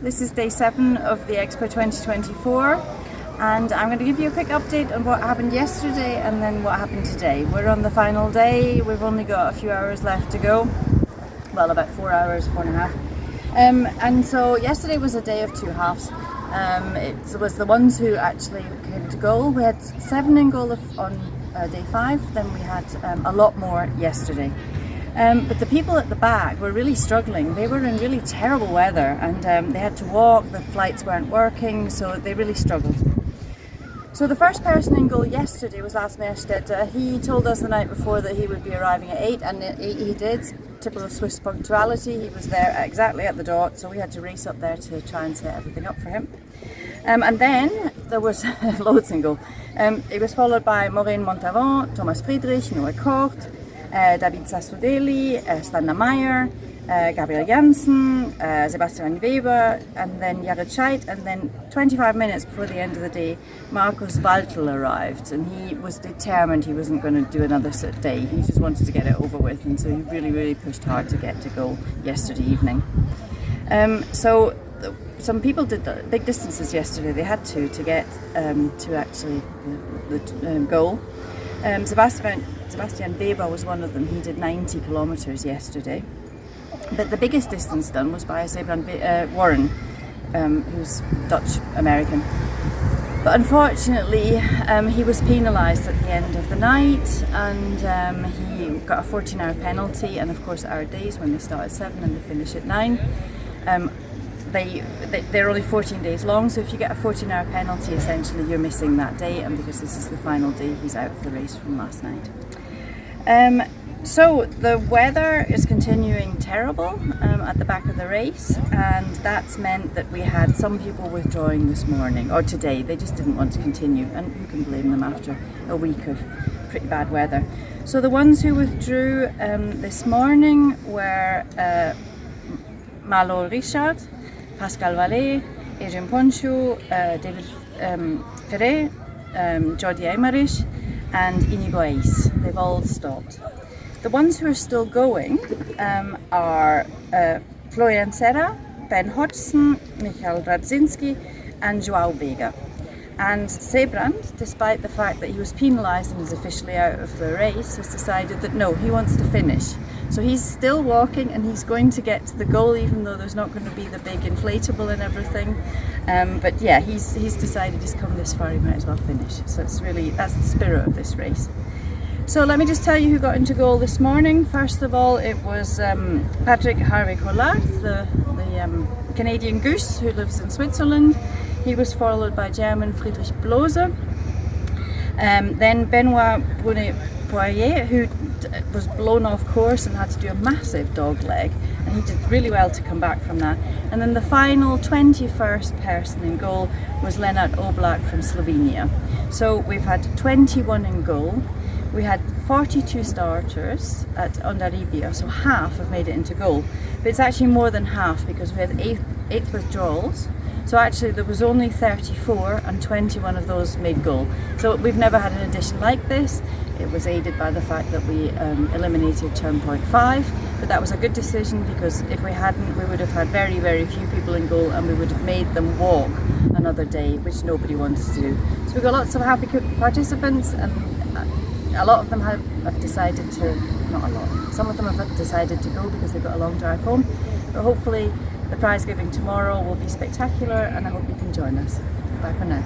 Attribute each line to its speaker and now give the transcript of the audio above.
Speaker 1: this is day 7 of the X-Pyr 2024, and I'm going to give you a quick update on what happened yesterday and then what happened today. We're on the final day, we've only got a few hours left to go, well about 4 hours, 4.5. And so yesterday was a day of two halves. It was the ones who actually came to goal. We had 7 in goal on day 5, then we had a lot more yesterday. But the people at the back were really struggling. They were in really terrible weather, and they had to walk, the flights weren't working, so they really struggled. So the first person in goal yesterday was Lars Merstedt. He told us the night before that he would be arriving at 8, and he did. Typical Swiss punctuality, he was there exactly at the dot, so we had to race up there to try and set everything up for him. And then there was loads in goal. It was followed by Maureen Montavon, Thomas Friedrich, Noah Kort, David Sassudeli, Standa Meyer, Gabriel Janssen, Sebastian Weber, and then Jared Scheidt, and then 25 minutes before the end of the day, Markus Waltl arrived, and he was determined he wasn't going to do another day. He just wanted to get it over with, and so he really pushed hard to get to goal yesterday evening. So some people did the big distances yesterday. They had to get to actually the goal. Sebastian Weber was one of them. He did 90 kilometers yesterday. But the biggest distance done was by Warren, who's Dutch-American. But unfortunately, he was penalised at the end of the night, and he got a 14-hour penalty. And of course, our days, when they start at 7 and they finish at 9, they're only 14 days long. So if you get a 14-hour penalty, essentially you're missing that day. And because this is the final day, he's out of the race from last night. So the weather is continuing terrible at the back of the race, and that's meant that we had some people withdrawing this morning, or today. They just didn't want to continue, and who can blame them after a week of pretty bad weather. So the ones who withdrew this morning were Malo Richard, Pascal Vallée, Adrian Poncho, David Ferré, Jordi Eymerich, and Inigo Ace. They've all stopped. The ones who are still going are Florian Serra, Ben Hodgson, Michael Radzinski, and Joao Vega. And Sebrand, despite the fact that he was penalised and is officially out of the race, has decided that no, he wants to finish. So he's still walking, and he's going to get to the goal, even though there's not going to be the big inflatable and everything. But yeah, he's decided he's come this far, he might as well finish. So that's the spirit of this race. So let me just tell you who got into goal this morning. First of all, it was Patrick Harvey-Collard, the Canadian goose who lives in Switzerland. He was followed by German Friedrich Blose. Then Benoit Brunet-Poirier, who was blown off course and had to do a massive dog leg, and he did really well to come back from that. And then the final 21st person in goal was Lenart Oblak from Slovenia. So we've had 21 in goal. We had 42 starters at Ondarribia, so half have made it into goal. But it's actually more than half, because we had 8 withdrawals. So actually there was only 34, and 21 of those made goal. So we've never had an edition like this. It was aided by the fact that we eliminated turn point 5, but that was a good decision, because if we hadn't, we would have had very few people in goal, and we would have made them walk another day, which nobody wanted to do. So we've got lots of happy participants, and a lot of them have decided to, not a lot, some of them have decided to go because they've got a long drive home, but hopefully the prize giving tomorrow will be spectacular, and I hope you can join us. Bye for now.